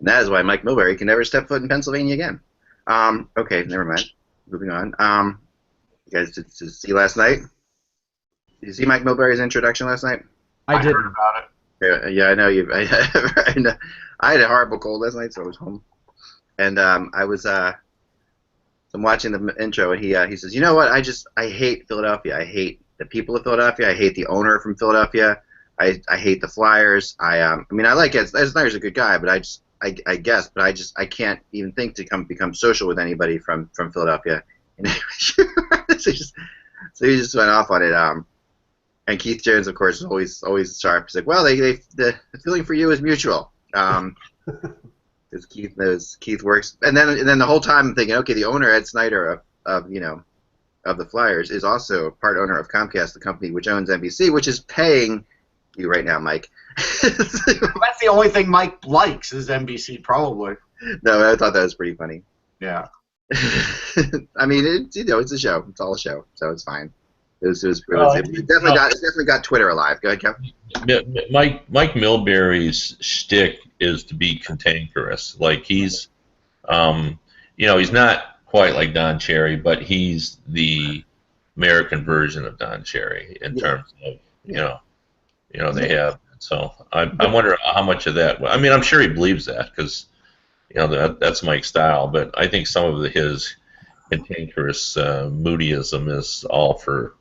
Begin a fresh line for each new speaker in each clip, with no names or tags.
And that is why Mike Milbury can never step foot in Pennsylvania again. Okay, never mind. Moving on. You guys did see last night? Did you see Mike Milbury's introduction last night?
I did.
Heard about it.
Yeah, I know you. I had a horrible cold last night, so I was home, and I'm watching the intro, and he says, "You know what? I hate Philadelphia. I hate the people of Philadelphia. I hate the owner from Philadelphia. I hate the Flyers. I mean, I like it. Snyder's a good guy, but I guess, but I can't even think to become social with anybody from Philadelphia." And so he just went off on it. And Keith Jones, of course, is always sharp. He's like, "Well, the feeling for you is mutual." Because Keith works, and then the whole time I'm thinking, okay, the owner Ed Snyder of the Flyers is also part owner of Comcast, the company which owns NBC, which is paying you right now, Mike.
That's the only thing Mike likes is NBC, probably.
No, I thought that was pretty funny.
Yeah.
I mean, it's a show. It's all a show, so it's fine. It definitely got Twitter alive. Go ahead, Kevin.
Mike Milbury's shtick is to be cantankerous. Like he's not quite like Don Cherry, but he's the American version of Don Cherry in terms of they have. So I wonder how much of that. I mean, I'm sure he believes that because that's Mike's style. But I think some of his cantankerous moodyism is all for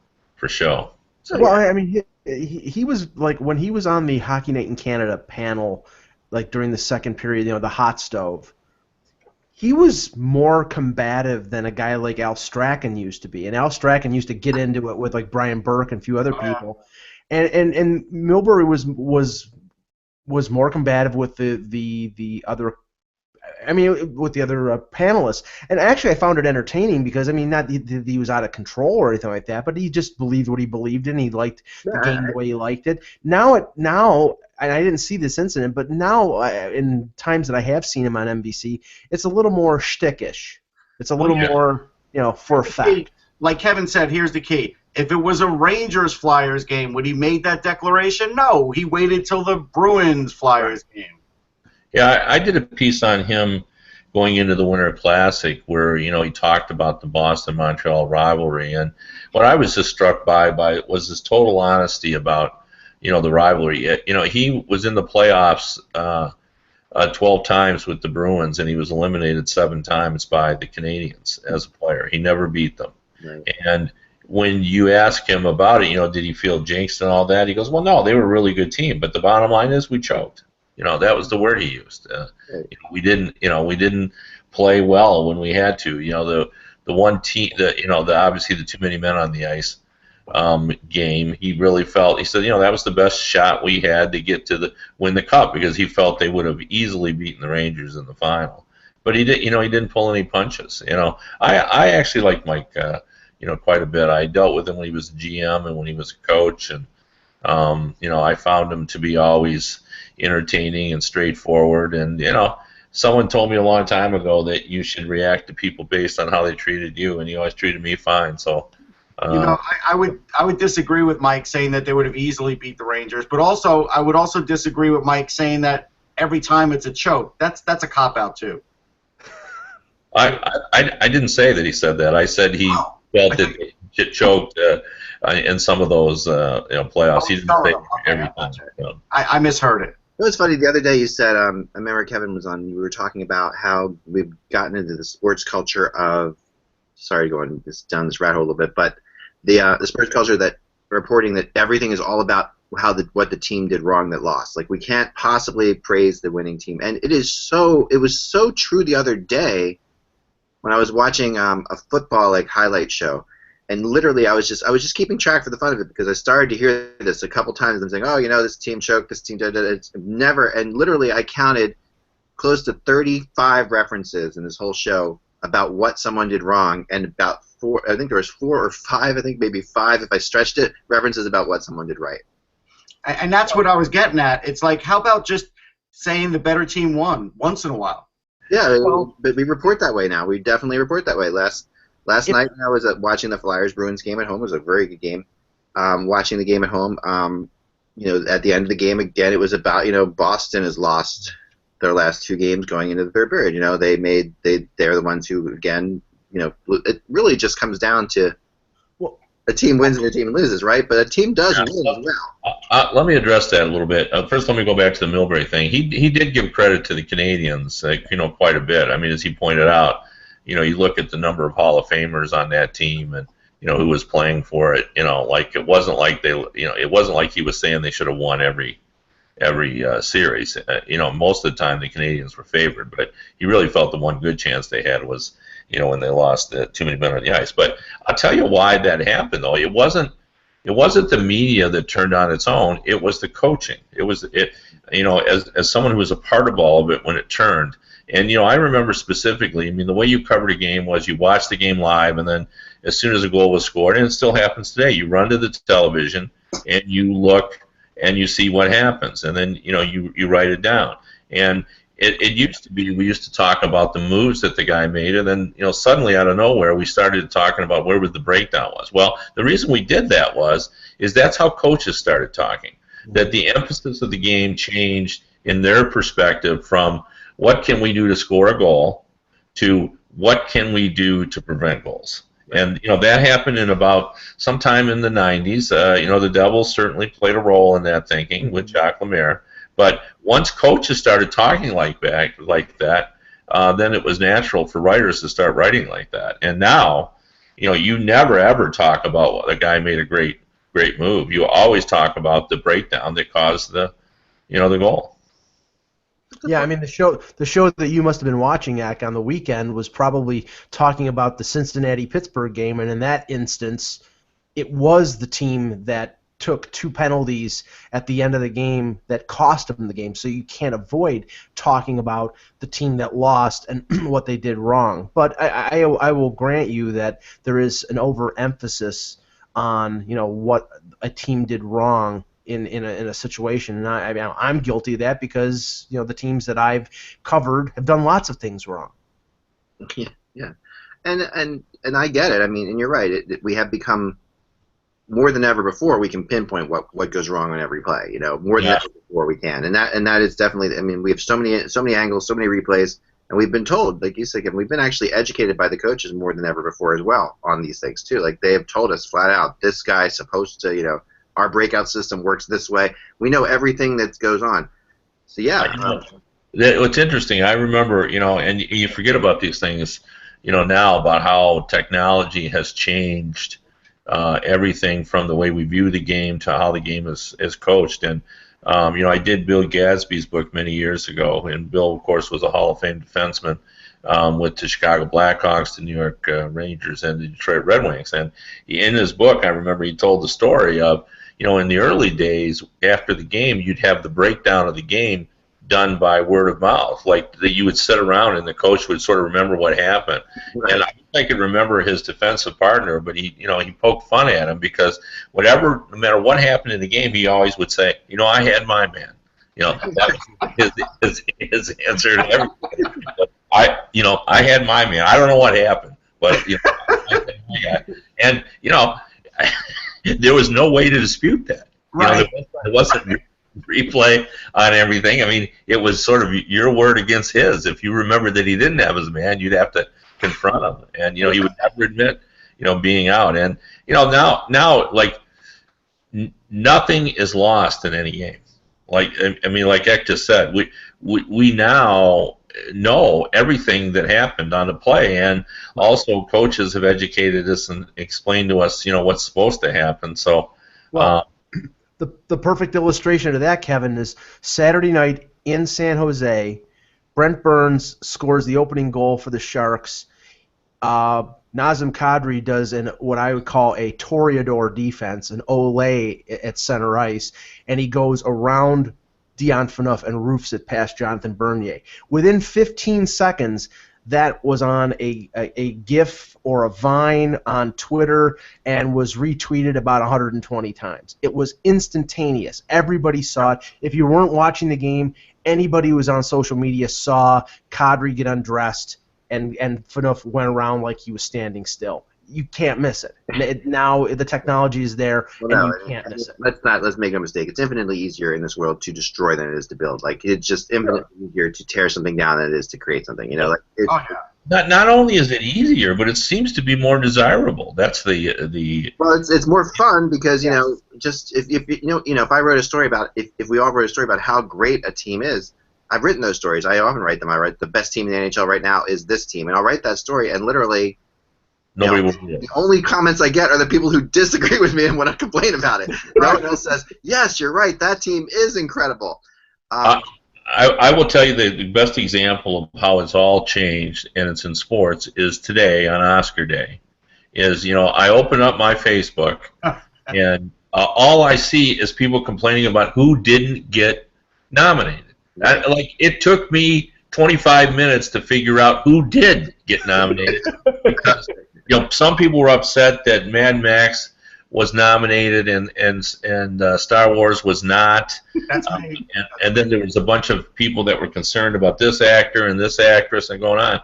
show.
So, well, I mean, he was like when he was on the Hockey Night in Canada panel, like during the second period, the hot stove. He was more combative than a guy like Al Strachan used to be, and Al Strachan used to get into it with like Brian Burke and a few other people, and Milbury was more combative with the other. I mean, with the other panelists. And actually, I found it entertaining because, I mean, not that he was out of control or anything like that, but he just believed what he believed in. He liked the game the way he liked it. Now, and I didn't see this incident, but now, in times that I have seen him on NBC, it's a little more shtickish. It's a little more, for effect.
Like Kevin said, here's the key. If it was a Rangers-Flyers game, would he made that declaration? No. He waited till the Bruins-Flyers game.
Yeah, I did a piece on him going into the Winter Classic where, he talked about the Boston-Montreal rivalry. And what I was just struck by was his total honesty about, the rivalry. He was in the playoffs 12 times with the Bruins, and he was eliminated 7 times by the Canadiens as a player. He never beat them. Right. And when you ask him about it, did he feel jinxed and all that, he goes, well, no, they were a really good team. But the bottom line is we choked. That was the word he used. We didn't play well when we had to. The one team, obviously the too many men on the ice game. He really felt. He said, that was the best shot we had to get to win the cup because he felt they would have easily beaten the Rangers in the final. But he did. He didn't pull any punches. I actually like Mike. Quite a bit. I dealt with him when he was a GM and when he was a coach, and I found him to be always entertaining and straightforward, and someone told me a long time ago that you should react to people based on how they treated you, and he always treated me fine. So
I would disagree with Mike saying that they would have easily beat the Rangers, but also I would also disagree with Mike saying that every time it's a choke. That's a cop out too.
I didn't say that he said that. I said he felt that it choked in some of those playoffs. He didn't say every time.
I misheard it.
It was funny. The other day you said, I remember Kevin was on, you were talking about how we've gotten into the sports culture of, sorry, going down this rat hole a little bit, but the sports culture that reporting that everything is all about what the team did wrong that lost. Like, we can't possibly praise the winning team. And it was so true the other day when I was watching a football highlight show. And literally, I was just keeping track for the fun of it because I started to hear this a couple times. I'm saying, this team choked, this team did it. It's never. And literally, I counted close to 35 references in this whole show about what someone did wrong, and about 4. I think there was 4 or 5. I think maybe 5 if I stretched it. References about what someone did right.
And that's what I was getting at. It's like, how about just saying the better team won once in a while?
Yeah, but we report that way now. We definitely report that way. Last night when I was watching the Flyers-Bruins game at home, it was a very good game. Watching the game at home, at the end of the game, again, it was about, Boston has lost their last 2 games going into the third period. You know, they're the ones who, again, you know, it really just comes down to a team wins and a team loses, right? But a team does win as well.
Let me address that a little bit. First, let me go back to the Milbury thing. He did give credit to the Canadians, you know, quite a bit. I mean, as he pointed out, you know, you look at the number of Hall of Famers on that team, and you know who was playing for it. You know, like it wasn't like it wasn't like he was saying they should have won every series. You know, most of the time the Canadians were favored, but he really felt the one good chance they had was, you know, when they lost too many men on the ice. But I'll tell you why that happened, though. It wasn't the media that turned on its own. It was the coaching. You know, as someone who was a part of all of it when it turned. And, you know, I remember specifically, I mean, the way you covered a game was you watched the game live, and then as soon as a goal was scored, and it still happens today, you run to the television and you look and you see what happens, and then, you know, you write it down. And it used to be, we used to talk about the moves that the guy made, and then, you know, suddenly out of nowhere we started talking about where the breakdown was. Well, the reason we did that is that's how coaches started talking, that the emphasis of the game changed in their perspective from what can we do to score a goal to what can we do to prevent goals. And, you know, that happened in about sometime in the 90s. You know, the Devils certainly played a role in that thinking with Jacques Lemaire. But once coaches started talking like that, then it was natural for writers to start writing like that. And now, you know, you never ever talk about what a guy made a great move. You always talk about the breakdown that caused the goal.
Yeah, I mean the show that you must have been watching, Ak, on the weekend was probably talking about the Cincinnati-Pittsburgh game, and in that instance, it was the team that took 2 penalties at the end of the game that cost them the game. So you can't avoid talking about the team that lost and what they did wrong. But I will grant you that there is an overemphasis on, you know, what a team did wrong in a situation, and I'm guilty of that because, you know, the teams that I've covered have done lots of things wrong.
Yeah, and I get it. I mean, and you're right. We have become more than ever before. We can pinpoint what goes wrong on every play. You know, more than ever before we can, and that is definitely. I mean, we have so many angles, so many replays, and we've been told, like you said, we've been actually educated by the coaches more than ever before as well on these things too. Like they have told us flat out, this guy's supposed to, you know. Our breakout system works this way. We know everything that goes on. So, yeah.
What's interesting, I remember, you know, and you forget about these things, you know, now about how technology has changed everything from the way we view the game to how the game is coached. And, you know, I did Bill Gadsby's book many years ago, and Bill, of course, was a Hall of Fame defenseman with the Chicago Blackhawks, the New York Rangers, and the Detroit Red Wings. And in his book, I remember he told the story of, you know, in the early days, after the game, you'd have the breakdown of the game done by word of mouth, like that you would sit around and the coach would sort of remember what happened. Right. And I could remember his defensive partner, but he poked fun at him because no matter what happened in the game, he always would say, you know, I had my man. You know, that was his answer to everything. But I had my man. I don't know what happened, but you know, I had my guy. And you know. There was no way to dispute that.
Right.
You know, there wasn't replay on everything. I mean, it was sort of your word against his. If you remember that he didn't have his man, you'd have to confront him. And, you know, he would never admit, you know, being out. And, you know, now like, nothing is lost in any game. Like, I mean, like Ek just said, we now know everything that happened on the play, and also coaches have educated us and explained to us, you know, what's supposed to happen. So,
well, the perfect illustration of that, Kevin, is Saturday night in San Jose. Brent Burns scores the opening goal for the Sharks. Nazem Kadri does what I would call a Toreador defense, an Olay at center ice, and he goes around Dion Phaneuf and roofs it past Jonathan Bernier. Within 15 seconds, that was on a GIF or a Vine on Twitter and was retweeted about 120 times. It was instantaneous. Everybody saw it. If you weren't watching the game, anybody who was on social media saw Kadri get undressed and Phaneuf went around like he was standing still. you can't miss it. Now the technology is there, and you can't miss it.
Let's make no mistake. It's infinitely easier in this world to destroy than it is to build. Like, it's just infinitely easier to tear something down than it is to create something. You know, like
Not only is it easier, but it seems to be more desirable. That's the.
Well, it's more fun because just if I wrote a story about if we all wrote a story about how great a team is, I've written those stories. I often write them. I write the best team in the NHL right now is this team, and I'll write that story, and literally.
Nobody will.
The only comments I get are the people who disagree with me and want to complain about it. No one else says, "Yes, you're right. That team is incredible."
I will tell you the best example of how it's all changed, and it's in sports, is today on Oscar Day. I open up my Facebook, and all I see is people complaining about who didn't get nominated. It took me 25 minutes to figure out who did get nominated. Because, some people were upset that Mad Max was nominated and Star Wars was not.
That's me.
And then there was a bunch of people that were concerned about this actor and this actress and going on.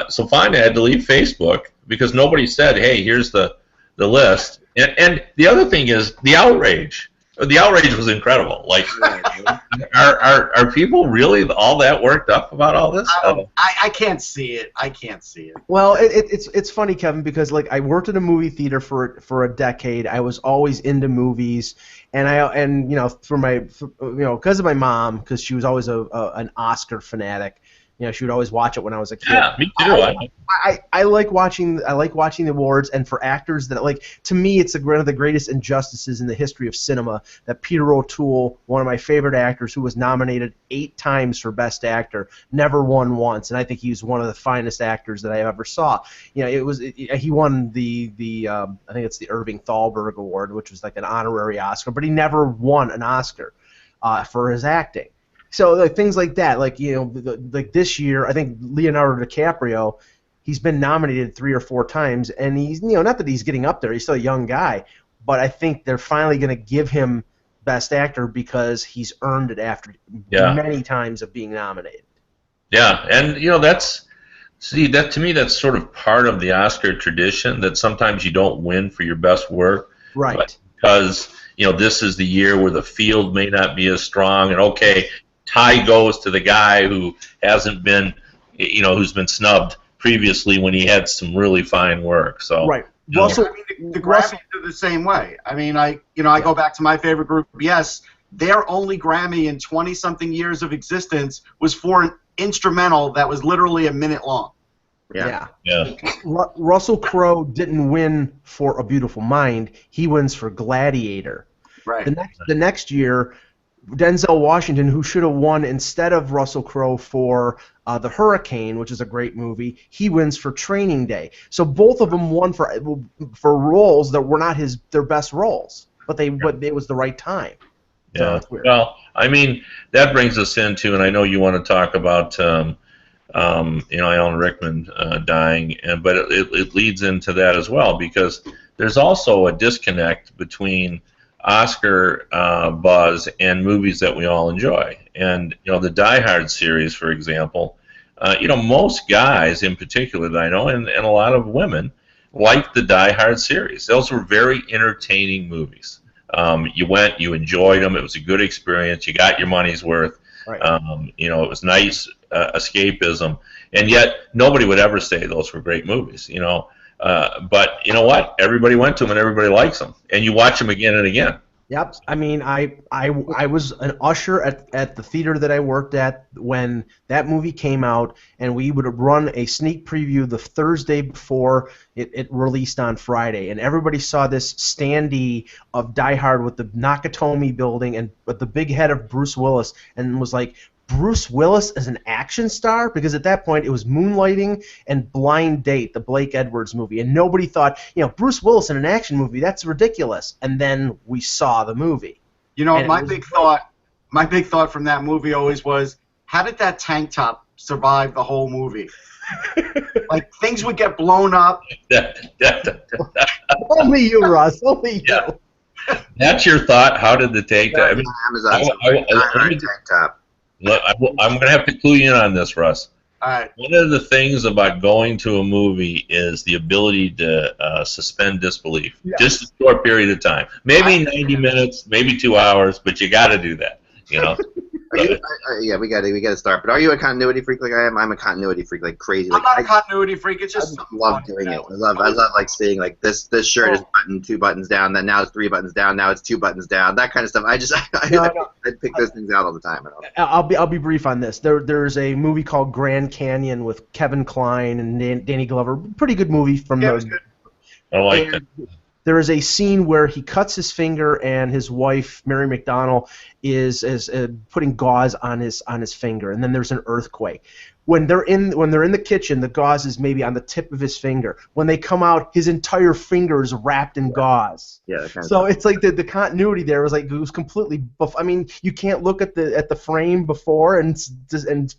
So finally I had to leave Facebook because nobody said, hey, here's the list. And the other thing is the outrage. The outrage was incredible. Like, are people really all that worked up about all this?
I can't see it. I can't see it.
Well, it's funny, Kevin, because I worked in a movie theater for a decade. I was always into movies, and because of my mom, because she was always an Oscar fanatic. She would always watch it when I was a kid.
Yeah, me too.
I like watching the awards, and for actors that to me, it's one of the greatest injustices in the history of cinema that Peter O'Toole, one of my favorite actors, who was nominated 8 times for Best Actor, never won once, and I think he's one of the finest actors that I ever saw. He won the I think it's the Irving Thalberg Award, which was like an honorary Oscar, but he never won an Oscar for his acting. So things like that, like this year, I think Leonardo DiCaprio, he's been nominated 3 or 4 times, and he's not that he's getting up there, he's still a young guy, but I think they're finally going to give him Best Actor because he's earned it after many times of being nominated.
Yeah, and that to me that's sort of part of the Oscar tradition that sometimes you don't win for your best work,
right?
But because this is the year where the field may not be as strong, and tie goes to the guy who hasn't been, who's been snubbed previously when he had some really fine work. So
right.
Russell, the Grammys are the same way. I mean, I go back to my favorite group. Yes, their only Grammy in 20-something years of existence was for an instrumental that was literally a minute long.
Yeah. Russell Crowe didn't win for A Beautiful Mind. He wins for Gladiator.
Right.
The next year, Denzel Washington, who should have won instead of Russell Crowe for The Hurricane, which is a great movie, he wins for Training Day. So both of them won for roles that were not their best roles, but it was the right time.
Yeah. So well, I mean, that brings us into, and I know you want to talk about, Alan Rickman dying, but it leads into that as well because there's also a disconnect between Oscar buzz and movies that we all enjoy. And the Die Hard series, for example, most guys in particular that I know, and a lot of women, like the Die Hard series. Those were very entertaining movies. You went, you enjoyed them. It was a good experience. You got your money's worth.
Right.
It was nice escapism, and yet nobody would ever say those were great movies. But you know what? Everybody went to them, and everybody likes them, and you watch them again and again.
Yep. I mean, I was an usher at the theater that I worked at when that movie came out, and we would run a sneak preview the Thursday before it released on Friday, and everybody saw this standee of Die Hard with the Nakatomi building and with the big head of Bruce Willis, and was like, Bruce Willis as an action star? Because at that point it was Moonlighting and Blind Date, the Blake Edwards movie, and nobody thought, Bruce Willis in an action movie, that's ridiculous. And then we saw the movie.
My big thought from that movie always was, how did that tank top survive the whole movie? Like, things would get blown up.
Only you, Russ. Only you.
Yeah. That's your thought? How did the tank top?
Amazon's tank top.
I'm going to have to clue you in on this, Russ.
All right.
One of the things about going to a movie is the ability to suspend disbelief.
Yes.
Just a short period of time. Maybe 90 minutes, maybe 2 hours, but you got to do that. You know.
Yeah, we got to start. But are you a continuity freak like I am? I'm a continuity freak like crazy.
I'm
Like,
not a continuity freak. It's just
I love doing it. I love like seeing like this shirt is buttoned 2 buttons down, then now it's 3 buttons down, now it's 2 buttons down, that kind of stuff. I pick those things out all the time.
I'll be brief on this. There's a movie called Grand Canyon with Kevin Kline and Danny Glover. Pretty good movie from
it was good.
I like that.
There is a scene where he cuts his finger and his wife Mary McDonnell is putting gauze on his finger, and then there's an earthquake. When they're in the kitchen, the gauze is maybe on the tip of his finger. When they come out, his entire finger is wrapped in gauze.
Yeah.
So it's like the continuity there was like it was completely. I mean, you can't look at the frame before and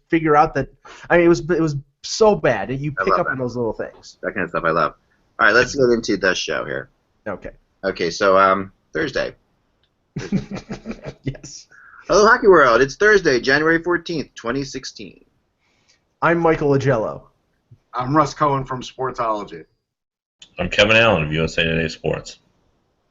figure out that. I mean, it was so bad. You pick up on those little things.
That kind of stuff I love. All right, let's get into the show here.
Okay,
so Thursday.
Yes.
Hello, Hockey World. It's Thursday, January 14th, 2016.
I'm Michael Agello.
I'm Russ Cohen from Sportsology.
I'm Kevin Allen of USA Today Sports.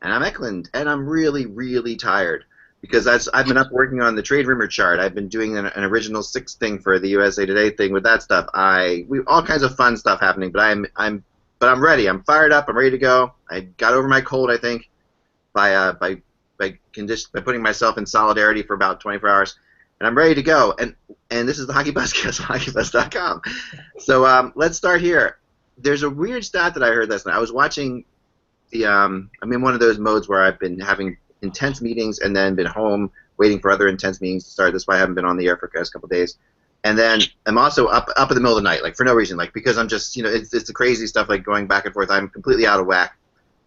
And I'm Eklund, and I'm really, really tired because I've been up working on the trade rumor chart. I've been doing an original 6 thing for the USA Today thing with that stuff. We all kinds of fun stuff happening, but I'm ready. I'm fired up. I'm ready to go. I got over my cold, I think, by putting myself in solidarity for about 24 hours, and I'm ready to go. And this is the HockeyBuzzCast, HockeyBuzz.com. So let's start here. There's a weird stat that I heard last night. I was watching I'm in one of those modes where I've been having intense meetings and then been home waiting for other intense meetings to start. That's why I haven't been on the air for the past couple of days. And then I'm also up in the middle of the night, like for no reason, like because I'm just, it's the crazy stuff, like going back and forth. I'm completely out of whack.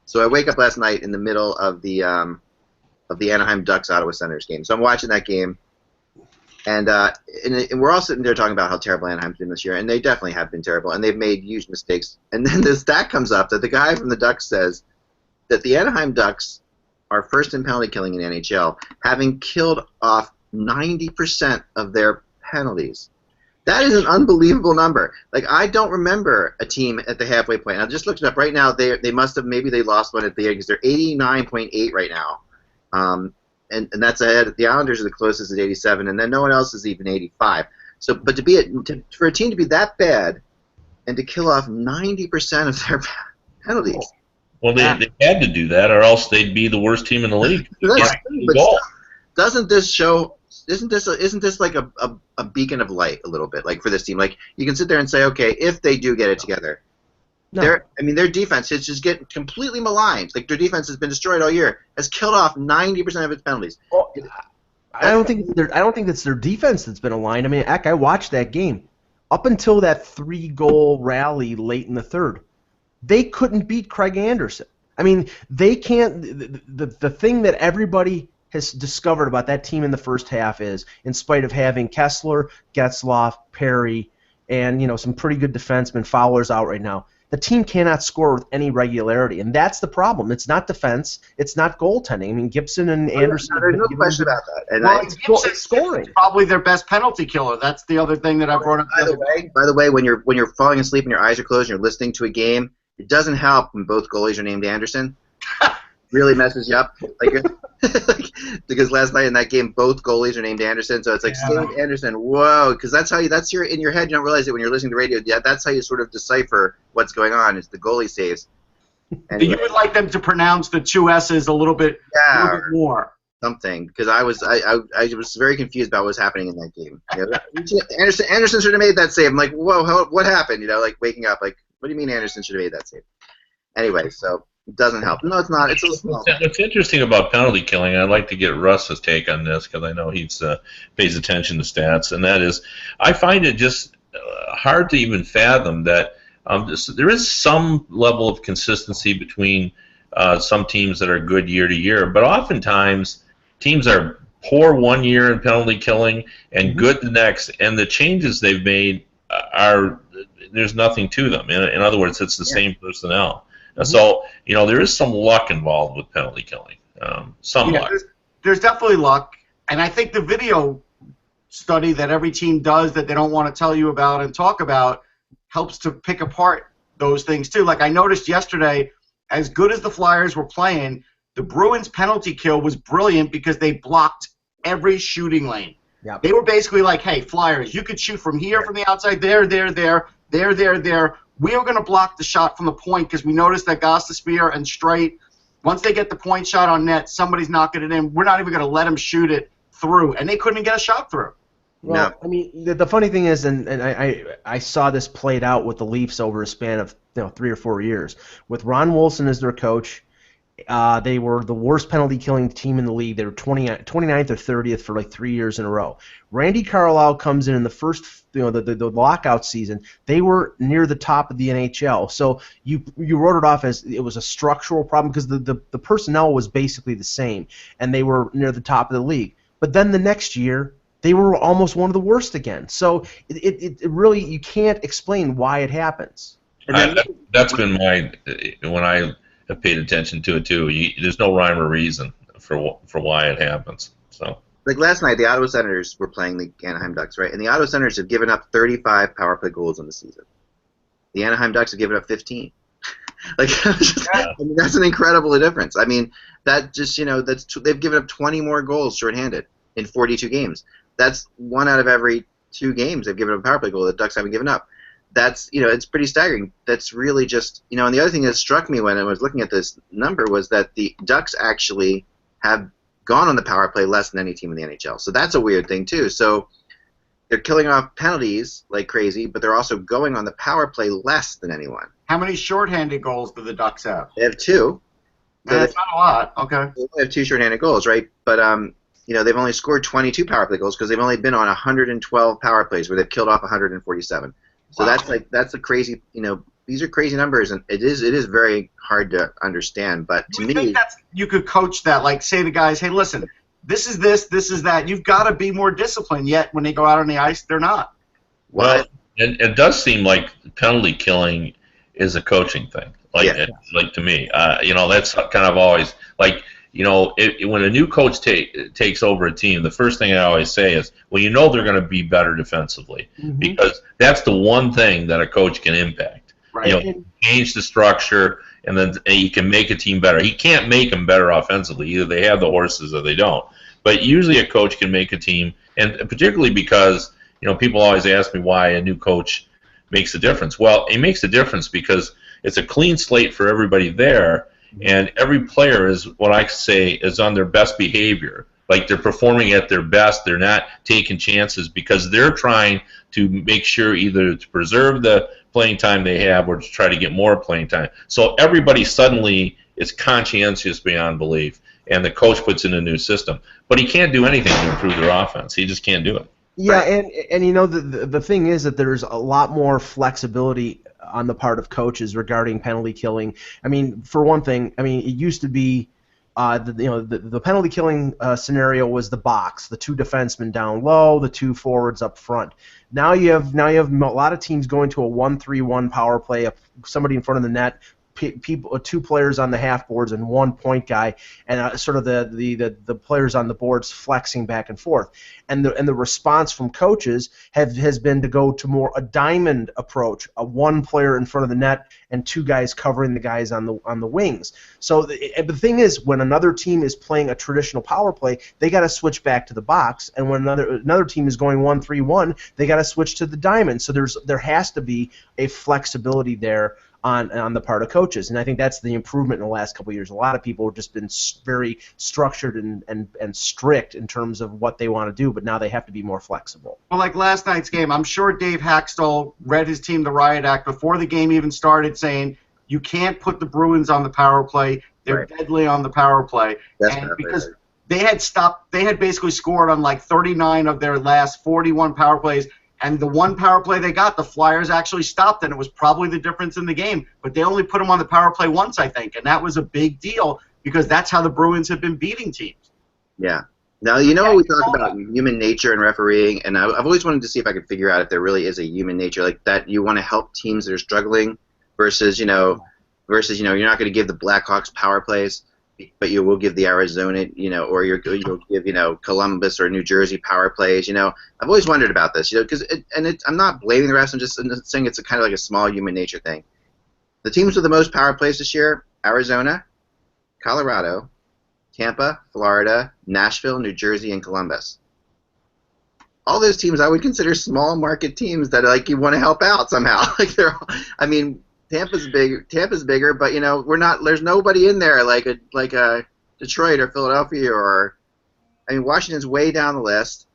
So I wake up last night in the middle of the Anaheim Ducks Ottawa Senators game. So I'm watching that game, and we're all sitting there talking about how terrible Anaheim's been this year, and they definitely have been terrible, and they've made huge mistakes. And then this stat comes up that the guy from the Ducks says that the Anaheim Ducks are first in penalty killing in the NHL, having killed off 90% of their penalties. That is an unbelievable number. Like, I don't remember a team at the halfway point. I just looked it up right now. They must have, maybe they lost one at the end because they're 89.8 right now. And that's ahead. The Islanders are the closest at 87, and then no one else is even 85. So, but for a team to be that bad and to kill off 90% of their penalties.
Well, they had to do that, or else they'd be the worst team in the league.
Doesn't this show? Isn't this like a beacon of light a little bit, like for this team? Like, you can sit there and say, okay, if they do get it together, their defense is just getting completely maligned. Like, their defense has been destroyed all year, has killed off 90% of its penalties.
Well, I don't think it's their defense that's been aligned. I mean, I watched that game. Up until that 3-goal rally late in the third, they couldn't beat Craig Anderson. I mean, they can't. The thing that everybody has discovered about that team in the first half is, in spite of having Kessler, Getzlaf, Perry, and some pretty good defensemen, Fowler's out right now, the team cannot score with any regularity, and that's the problem. It's not defense, it's not goaltending. I mean, Gibson and Anderson.
There's no question about that. And
it's scoring.
Probably their best penalty killer. That's the other thing that I brought up.
By the way, when you're falling asleep and your eyes are closed and you're listening to a game, it doesn't help when both goalies are named Anderson. Really messes you up. Because last night in that game, both goalies are named Anderson, so it's like, Steve Anderson, whoa, because that's in your head. You don't realize it when you're listening to radio. Yeah, that's how you sort of decipher what's going on. Is the goalie saves. Anyway.
You would like them to pronounce the 2 S's a little bit more.
Something, because I was very confused about what was happening in that game. Anderson should have made that save. I'm like, whoa, what happened? Like waking up, like, what do you mean Anderson should have made that save? Anyway, so it doesn't help. No, it's not. It's a small.
What's interesting about penalty killing, I'd like to get Russ's take on this because I know he pays attention to stats, and that is, I find it just hard to even fathom that there is some level of consistency between some teams that are good year to year, but oftentimes teams are poor one year in penalty killing and good the next, and the changes they've made there's nothing to them. In other words, it's the same personnel. So, there is some luck involved with penalty killing. Some luck.
There's definitely luck, and I think the video study that every team does that they don't want to tell you about and talk about helps to pick apart those things too. Like I noticed yesterday, as good as the Flyers were playing, the Bruins penalty kill was brilliant because they blocked every shooting lane.
Yep.
They were basically like, hey, Flyers, you could shoot from here, from the outside, there. We are going to block the shot from the point because we noticed that Gostisbehere and Straight, once they get the point shot on net, somebody's knocking it in. We're not even going to let them shoot it through. And they couldn't get a shot through.
Well,
No.
I mean, the funny thing is, and I saw this played out with the Leafs over a span of 3 or 4 years. With Ron Wilson as their coach, they were the worst penalty-killing team in the league. They were 29th or 30th for like 3 years in a row. Randy Carlyle comes in the first, the lockout season. They were near the top of the NHL. So you wrote it off as it was a structural problem because the personnel was basically the same, and they were near the top of the league. But then the next year, they were almost one of the worst again. So it really, you can't explain why it happens.
That's been when I have paid attention to it too. There's no rhyme or reason for why it happens. So
Like last night, the Ottawa Senators were playing the Anaheim Ducks, right? And the Ottawa Senators have given up 35 power play goals in the season. The Anaheim Ducks have given up 15. Like I mean, that's an incredible difference. I mean, that just they've given up 20 more goals shorthanded in 42 games. That's 1 out of every 2 games they've given up a power play goal. The Ducks haven't given up. That's it's pretty staggering. That's really just and the other thing that struck me when I was looking at this number was that the Ducks actually have gone on the power play less than any team in the NHL. So that's a weird thing too. So they're killing off penalties like crazy, but they're also going on the power play less than anyone.
How many shorthanded goals do the Ducks have?
They have 2. So
That's not a lot. Okay.
They have 2 shorthanded goals, right? But they've only scored 22 power play goals because they've only been on 112 power plays where they've killed off 147. So
Wow.
that's a crazy, these are crazy numbers, and it is very hard to understand. But to
You
me,
think you could coach that, like say to guys, hey, listen, this is this is that. You've got to be more disciplined. Yet when they go out on the ice, they're not.
well, it does seem like penalty killing is a coaching thing. Like to me, that's kind of always like. When a new coach takes over a team, the first thing I always say is, well, they're going to be better defensively because that's the one thing that a coach can impact.
Right.
Change the structure, and then you can make a team better. He can't make them better offensively. Either they have the horses or they don't. But usually a coach can make a team, and particularly because people always ask me why a new coach makes a difference. Well, it makes a difference because it's a clean slate for everybody there. And every player is what I say is on their best behavior. Like they're performing at their best. They're not taking chances because they're trying to make sure either to preserve the playing time they have or to try to get more playing time. So everybody suddenly is conscientious beyond belief, and the coach puts in a new system. But he can't do anything to improve their offense. He just can't do it.
Yeah, and the thing is that there's a lot more flexibility on the part of coaches regarding penalty killing. I mean, for one thing, it used to be the penalty killing scenario was the box, the 2 defensemen down low, the 2 forwards up front. Now you have a lot of teams going to a 1-3-1 power play, somebody in front of the net, 2 players on the half boards and 1 point guy, and sort of the players on the boards flexing back and forth. And the response from coaches has been to go to more a diamond approach, a 1 player in front of the net and 2 guys covering the guys on the wings. So the thing is, when another team is playing a traditional power play, they got to switch back to the box, and when another team is going 1-3-1, they got to switch to the diamond. So there has to be a flexibility there on the part of coaches, and I think that's the improvement in the last couple of years. A lot of people have just been very structured and strict in terms of what they want to do, but now they have to be more flexible.
Well, like last night's game, I'm sure Dave Hackstall read his team the riot act before the game even started, saying you can't put the Bruins on the power play. They're deadly on the power play. Because they had basically scored on like 39 of their last 41 power plays. And the 1 power play they got, the Flyers actually stopped, and it was probably the difference in the game. But they only put them on the power play once, I think, and that was a big deal because that's how the Bruins have been beating teams.
Yeah. Now, we talk about human nature and refereeing, and I've always wanted to see if I could figure out if there really is a human nature like that. You want to help teams that are struggling versus you're not going to give the Blackhawks power plays. but you will give the Arizona, or you'll give, Columbus or New Jersey power plays. I've always wondered about this, because I'm not blaming the refs. I'm just saying it's a kind of like a small human nature thing. The teams with the most power plays this year: Arizona, Colorado, Tampa, Florida, Nashville, New Jersey, and Columbus. All those teams I would consider small market teams that you want to help out somehow. Tampa's bigger, but we're not. There's nobody in there like a Detroit or Philadelphia or Washington's way down the list.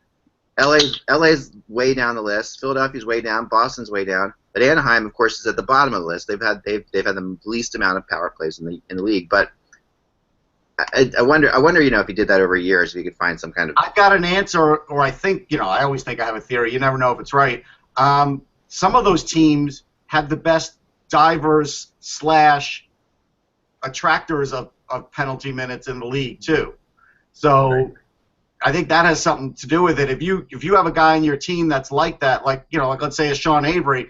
LA's way down the list. Philadelphia's way down. Boston's way down. But Anaheim, of course, is at the bottom of the list. They've had the least amount of power plays in the league. But I wonder if he did that over years, if he could find some kind of.
I've got an answer, or I think I always think I have a theory. You never know if it's right. Some of those teams have the best divers / attractors of penalty minutes in the league too. So right. I think that has something to do with it. If you have a guy in your team that's like that, like let's say a Sean Avery,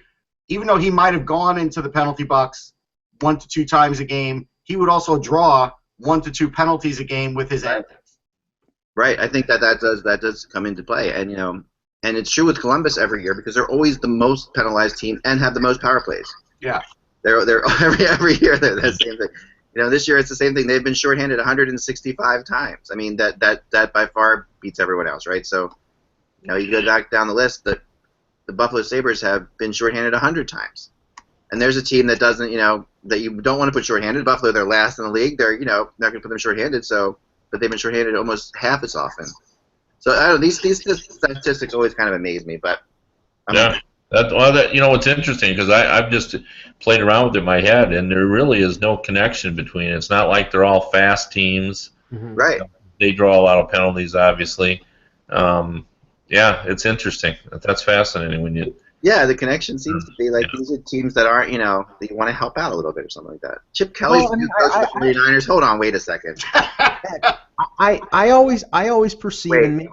even though he might have gone into the penalty box 1 to 2 times a game, he would also draw 1 to 2 penalties a game with his antics.
Right. I think that does come into play, and and it's true with Columbus every year because they're always the most penalized team and have the most power plays.
Yeah.
They're every year they're the same thing. This year it's the same thing. They've been shorthanded 165 times. That by far beats everyone else, right? So, you go back down the list, the Buffalo Sabres have been shorthanded 100 times. And there's a team that doesn't, that you don't want to put shorthanded. Buffalo, they're last in the league. They're, not going to put them shorthanded, but they've been shorthanded almost half as often. So I don't know, these statistics always kind of amaze me, but
what's interesting because I've just played around with it in my head, and there really is no connection between it. It's not like they're all fast teams.
Mm-hmm. Right.
They draw a lot of penalties, obviously. It's interesting. That's fascinating when you.
Yeah, the connection seems to be these are teams that aren't, that you want to help out a little bit or something like that. Chip Kelly's the new coach of the 49ers. Hold on, wait a second.
I always perceive.
Wait.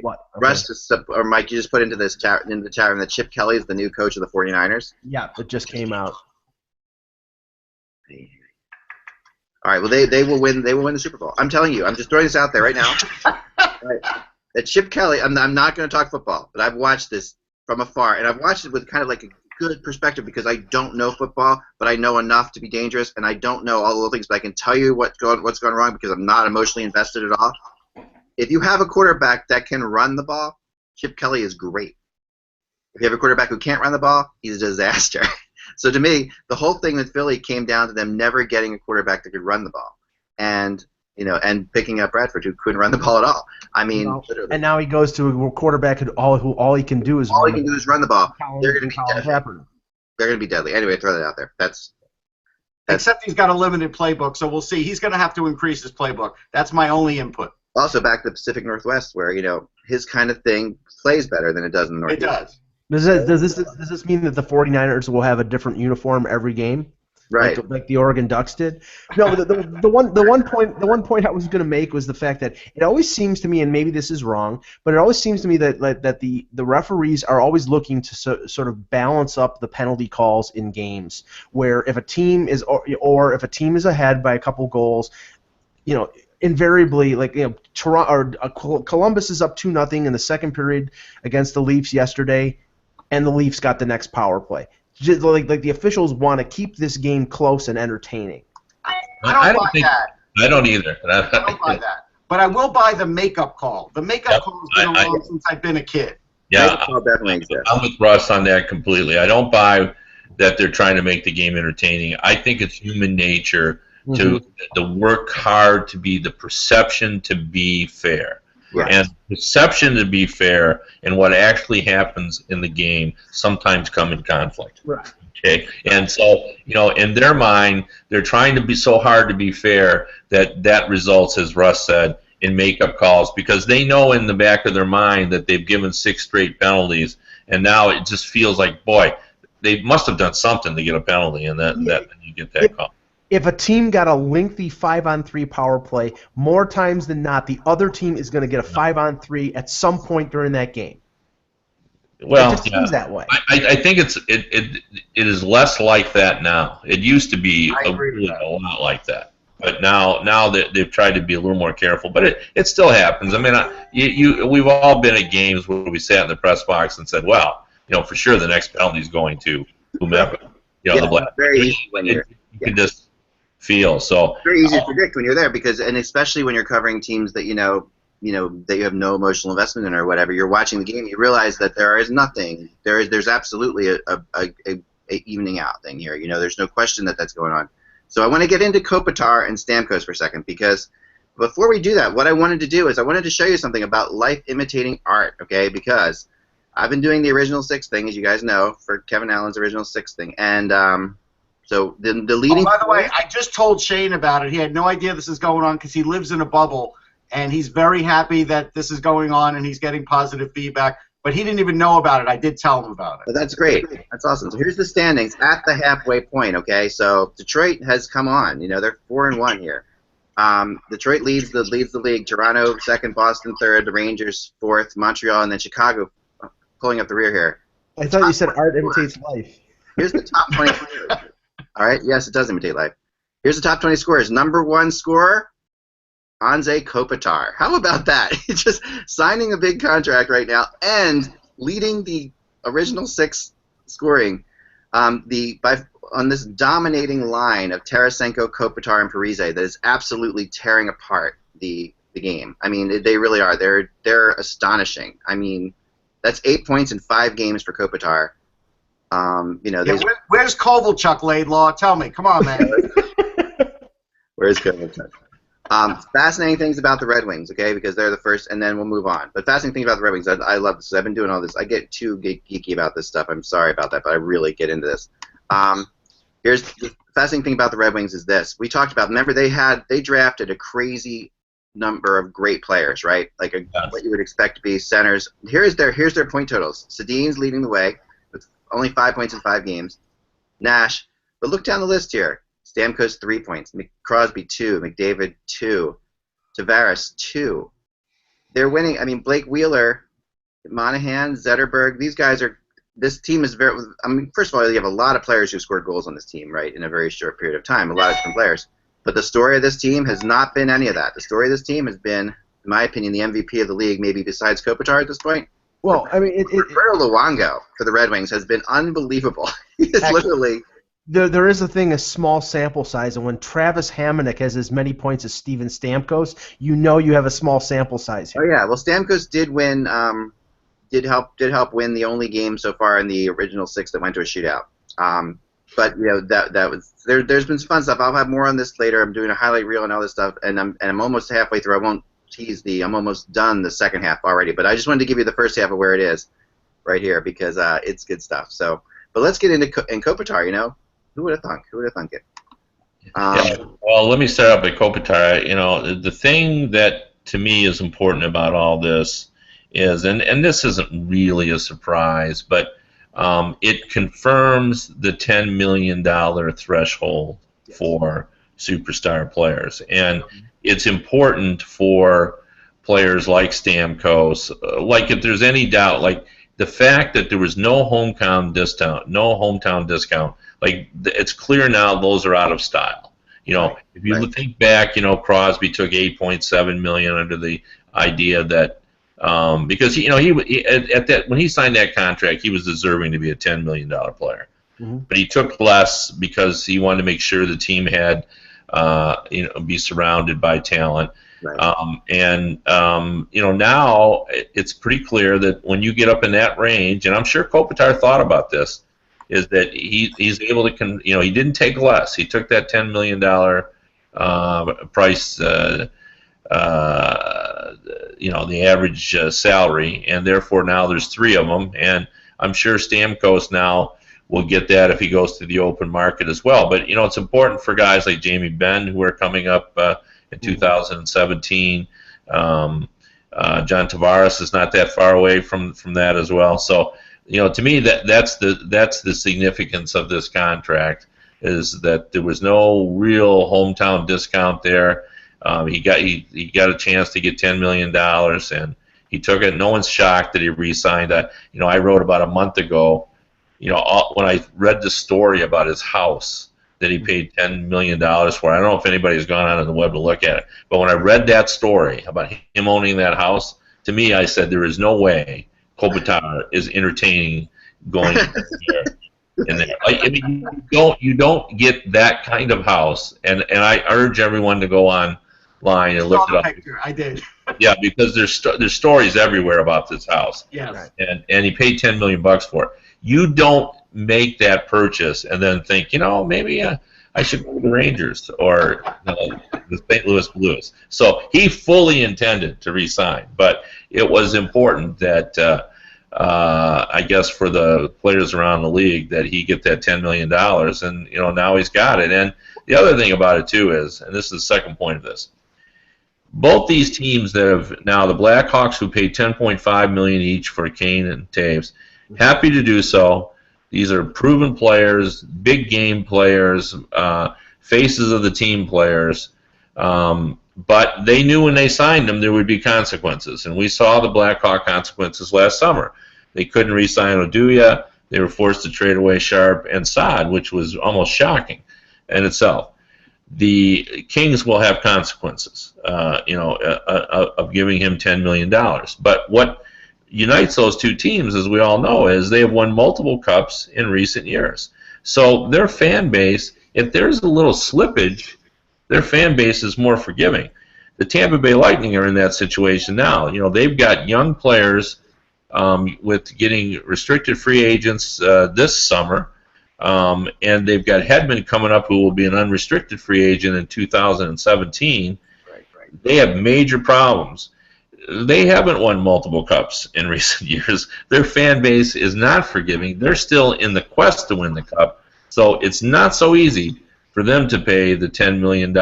What? Okay.
Russ, or Mike, you just put into the chat room that Chip Kelly is the new coach of the 49ers?
Yeah, it just came out.
All right, well, they will win the Super Bowl. I'm telling you. I'm just throwing this out there right now. Right. That Chip Kelly, I'm not going to talk football, but I've watched this from afar, and I've watched it with kind of like a good perspective because I don't know football, but I know enough to be dangerous, and I don't know all the little things, but I can tell you what's going wrong because I'm not emotionally invested at all. If you have a quarterback that can run the ball, Chip Kelly is great. If you have a quarterback who can't run the ball, he's a disaster. So to me, the whole thing with Philly came down to them never getting a quarterback that could run the ball, and picking up Bradford who couldn't run the ball at all. Literally.
And now he goes to a quarterback who all he can do is
run the ball. They're going to be deadly. They're going to be deadly. Anyway, throw that out there. That's
except he's got a limited playbook, so we'll see. He's going to have to increase his playbook. That's my only input.
Also, back to the Pacific Northwest, where his kind of thing plays better than it does in the Northeast.
It does.
Does this mean that the 49ers will have a different uniform every game?
Right.
Like the Oregon Ducks did. No, the one point I was going to make was the fact that it always seems to me, and maybe this is wrong, but it always seems to me that the referees are always looking to sort of balance up the penalty calls in games, where if a team is or if a team is ahead by a couple goals, invariably, Toronto or Columbus is up 2-0 in the second period against the Leafs yesterday, and the Leafs got the next power play. Just like the officials want to keep this game close and entertaining.
I don't buy that.
I don't either.
I don't buy that. But I will buy the makeup call. The makeup call has been around since I've been a kid.
Yeah, I'm with Russ on that completely. I don't buy that they're trying to make the game entertaining. I think it's human nature to work hard to be the perception to be fair. Right. And perception to be fair and what actually happens in the game sometimes come in conflict.
Right.
Okay. And so, in their mind, they're trying to be so hard to be fair that results, as Russ said, in makeup calls because they know in the back of their mind that they've given 6 straight penalties, and now it just feels like, boy, they must have done something to get a penalty, and that you get that call.
If a team got a lengthy 5-on-3 power play, more times than not, the other team is going to get a 5-on-3 at some point during that game.
Well,
it just seems that way.
I think it is less like that now. It used to be a lot like that. But now that they've tried to be a little more careful, but it still happens. I mean, we've all been at games where we sat in the press box and said, well, for sure the next penalty is going to whomever.
Yeah,
The black.
very easy when you're.
You can just feel so.
Very easy to predict when you're there and especially when you're covering teams that that you have no emotional investment in or whatever. You're watching the game, you realize that there is nothing. There's absolutely a evening out thing here. There's no question that that's going on. So I want to get into Kopitar and Stamkos for a second, because before we do that, what I wanted to do is I wanted to show you something about life imitating art, okay? Because I've been doing the original six thing, as you guys know, for Kevin Allen's original six thing, and so the leading.
Oh, by the way, I just told Shane about it. He had no idea this is going on because he lives in a bubble, and he's very happy that this is going on and he's getting positive feedback. But he didn't even know about it. I did tell him about it.
But that's great. That's awesome. So here's the standings at the halfway point. Okay, so Detroit has come on. They're 4-1 here. Detroit leads the league. Toronto second, Boston third, the Rangers fourth, Montreal, and then Chicago pulling up the rear here.
I thought you said art imitates life.
Here's the top 20 players. All right. Yes, it does imitate life. Here's the top 20 scorers. Number one scorer, Anze Kopitar. How about that? He's just signing a big contract right now and leading the original six scoring on this dominating line of Tarasenko, Kopitar, and Parise that is absolutely tearing apart the game. I mean, they really are. They're astonishing. I mean, that's 8 points in 5 games for Kopitar.
Where's Kovalchuk, Laidlaw? Tell me. Come on, man.
Where's Kovalchuk? Fascinating things about the Red Wings, okay, because they're the first, and then we'll move on. But fascinating things about the Red Wings, I love this. I've been doing all this. I get too geeky about this stuff. I'm sorry about that, but I really get into this. Here's the fascinating thing about the Red Wings is this. We talked about, remember, they drafted a crazy number of great players, right? Like what you would expect to be centers. Here's their point totals. Sedin's leading the way with only 5 points in 5 games. Nash, but look down the list here. Stamkos 3 points, Crosby 2, McDavid 2, Tavares 2. They're winning. I mean, Blake Wheeler, Monahan, Zetterberg. These guys are. This team is very. I mean, first of all, you have a lot of players who scored goals on this team, right, in a very short period of time. A lot of different players. But the story of this team has not been any of that. The story of this team has been, in my opinion, the MVP of the league, maybe besides Kopitar at this point.
Well, I mean,
Roberto Luongo for the Red Wings has been unbelievable. He is literally.
There is a small sample size, and when Travis Hamonic has as many points as Steven Stamkos, you have a small sample size here.
Oh yeah, well Stamkos did win, did help win the only game so far in the original 6 that went to a shootout. But that was there's been some fun stuff. I'll have more on this later. I'm doing a highlight reel and all this stuff, and I'm almost halfway through. I won't tease I'm almost done the second half already, but I just wanted to give you the first half of where it is, right here, because it's good stuff. So, but let's get into Kopitar. Who would have thunk? Who would have thunk it?
Well, let me start out by Kopitar. The thing that to me is important about all this is, and this isn't really a surprise, but it confirms the $10 million threshold for superstar players. And it's important for players like Stamkos, like if there's any doubt, like the fact that there was no hometown discount, like it's clear now those are out of style. If you think back, Crosby took $8.7 million under the idea that because he at that when he signed that contract, he was deserving to be a $10 million player, but he took less because he wanted to make sure the team had be surrounded by talent.
Right.
Now it's pretty clear that when you get up in that range, and I'm sure Kopitar thought about this, is that he's able to he didn't take less. He took that $10 million price, the average salary, and therefore now there's 3 of them, and I'm sure Stamkos now will get that if he goes to the open market as well. But it's important for guys like Jamie Benn who are coming up in 2017. John Tavares is not that far away from that as well. So to me that's the significance of this contract, is that there was no real hometown discount there. He got a chance to get $10 million, and he took it. No one's shocked that he re-signed. I wrote about a month ago. When I read the story about his house, that he paid $10 million for. I don't know if anybody's gone on the web to look at it, but when I read that story about him owning that house, to me, I said there is no way Kopitar is entertaining going in there. I mean, you don't get that kind of house, and I urge everyone to go online and look it up.
I did.
Yeah, because there's stories everywhere about this house.
Yes.
And he paid $10 million for it. You don't make that purchase and then think, maybe I should go to the Rangers or the St. Louis Blues. So he fully intended to re-sign, but it was important that I guess for the players around the league that he get that $10 million, and now he's got it. And the other thing about it too is, and this is the second point of this, both these teams that have now, the Blackhawks, who paid $10.5 million each for Kane and Taves, happy to do so. These are proven players, big game players, faces of the team players. But they knew when they signed them there would be consequences, and we saw the Blackhawk consequences last summer. They couldn't re-sign Oduya. They were forced to trade away Sharp and Saad, which was almost shocking in itself. The Kings will have consequences, of giving him $10 million. But what unites those two teams, as we all know, is they have won multiple cups in recent years. So their fan base, if there's a little slippage, their fan base is more forgiving. The Tampa Bay Lightning are in that situation now. They've got young players with getting restricted free agents this summer. And they've got Hedman coming up, who will be an unrestricted free agent in 2017.
Right.
They have major problems. They haven't won multiple cups in recent years. Their fan base is not forgiving. They're still in the quest to win the cup. So it's not so easy for them to pay the $10 million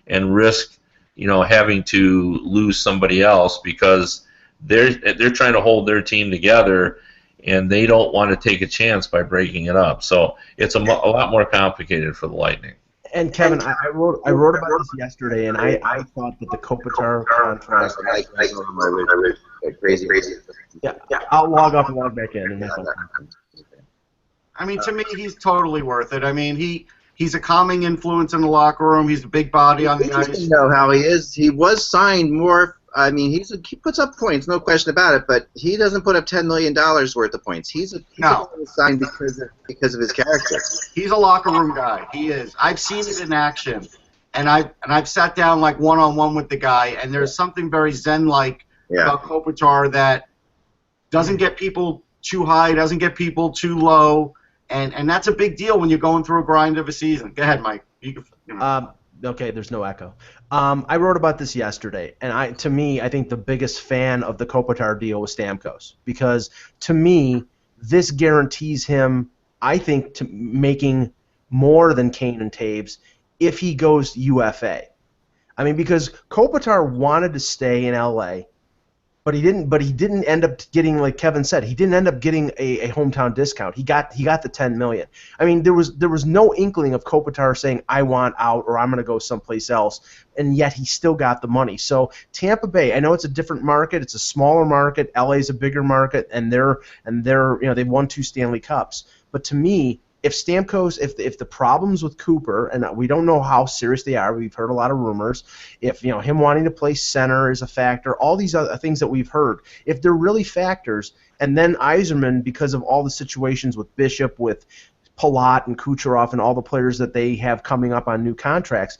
and risk, having to lose somebody else, because they're trying to hold their team together, and they don't want to take a chance by breaking it up. So it's a lot more complicated for the Lightning.
And Kevin, I wrote about this yesterday, and I thought that the Kopitar contract.
Crazy.
Yeah, I'll log off and log back in. And
I mean, to me, he's totally worth it. I mean, he's a calming influence in the locker room. He's a big body on the ice.
You know how he is. He was signed more. I mean, he puts up points, no question about it. But he doesn't put up $10 million worth of points. He's signed because of his character.
He's a locker room guy. He is. I've seen it in action, and I've sat down like one-on-one with the guy, and there's something very zen-like about Kopitar that doesn't get people too high, doesn't get people too low, and that's a big deal when you're going through a grind of a season. Go ahead, Mike.
Okay, there's no echo. I wrote about this yesterday, and I think the biggest fan of the Kopitar deal was Stamkos, because to me, this guarantees him, I think, to making more than Kane and Taves if he goes UFA. I mean, because Kopitar wanted to stay in LA, but he didn't end up getting, like Kevin said, he didn't end up getting a hometown discount. He got the $10 million. I mean, there was no inkling of Kopitar saying, I want out, or I'm going to go someplace else, and yet he still got the money. So Tampa Bay, I know it's a different market, it's a smaller market, LA's a bigger market, and they're they've won 2 Stanley Cups. But to me, if Stamkos, if the problems with Cooper, and we don't know how serious they are, we've heard a lot of rumors, if him wanting to play center is a factor, all these other things that we've heard, if they're really factors, and then Yzerman, because of all the situations with Bishop, with Palat and Kucherov and all the players that they have coming up on new contracts,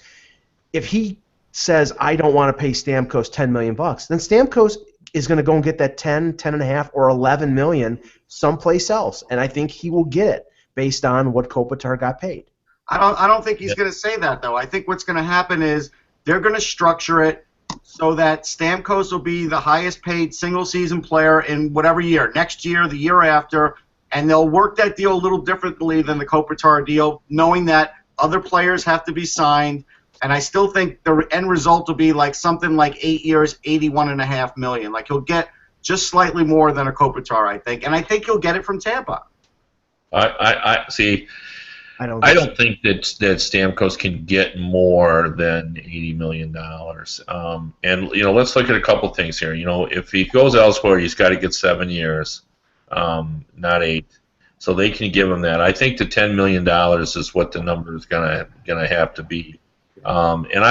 if he says, I don't want to pay Stamkos $10 million, then Stamkos is going to go and get that 10, 10.5, or 11 million someplace else, and I think he will get it based on what Kopitar got paid.
I don't think he's going to say that, though. I think what's going to happen is they're going to structure it so that Stamkos will be the highest paid single-season player in whatever year, next year, the year after, and they'll work that deal a little differently than the Kopitar deal, knowing that other players have to be signed, and I still think the end result will be like something like 8 years, $81.5 million. Like he'll get just slightly more than a Kopitar, I think, and I think he'll get it from Tampa.
I see. I don't think that Stamkos can get more than $80 million. And let's look at a couple things here. If he goes elsewhere, he's got to get 7 years, not 8. so they can give him that. I think the $10 million is what the number is gonna have to be, and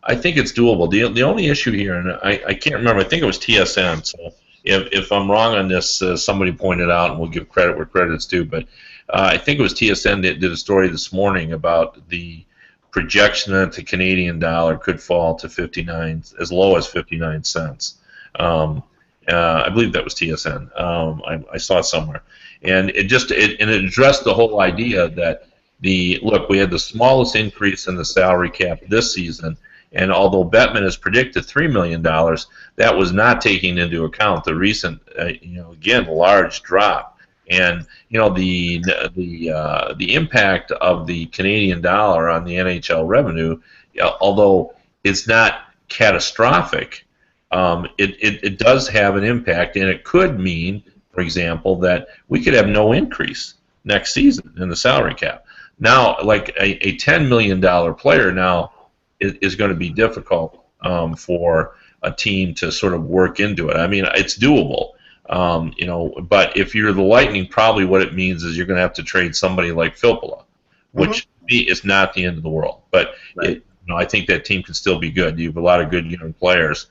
I think it's doable. The only issue here, and I can't remember, I think it was TSN. So if I'm wrong on this, somebody pointed out, and we'll give credit where credit's due. But I think it was TSN that did a story this morning about the projection that the Canadian dollar could fall to 59, as low as 59 cents. I believe that was TSN. I saw it somewhere, and it addressed the whole idea that we had the smallest increase in the salary cap this season, and although Bettman has predicted $3 million, that was not taking into account the recent, again, large drop, and the impact of the Canadian dollar on the NHL revenue, although it's not catastrophic. It does have an impact, and it could mean, for example, that we could have no increase next season in the salary cap. Now, like a $10 million player now is going to be difficult for a team to sort of work into it. I mean, it's doable, but if you're the Lightning, probably what it means is you're going to have to trade somebody like Filppula, which to me is not the end of the world. But I think that team can still be good. You have a lot of good young players.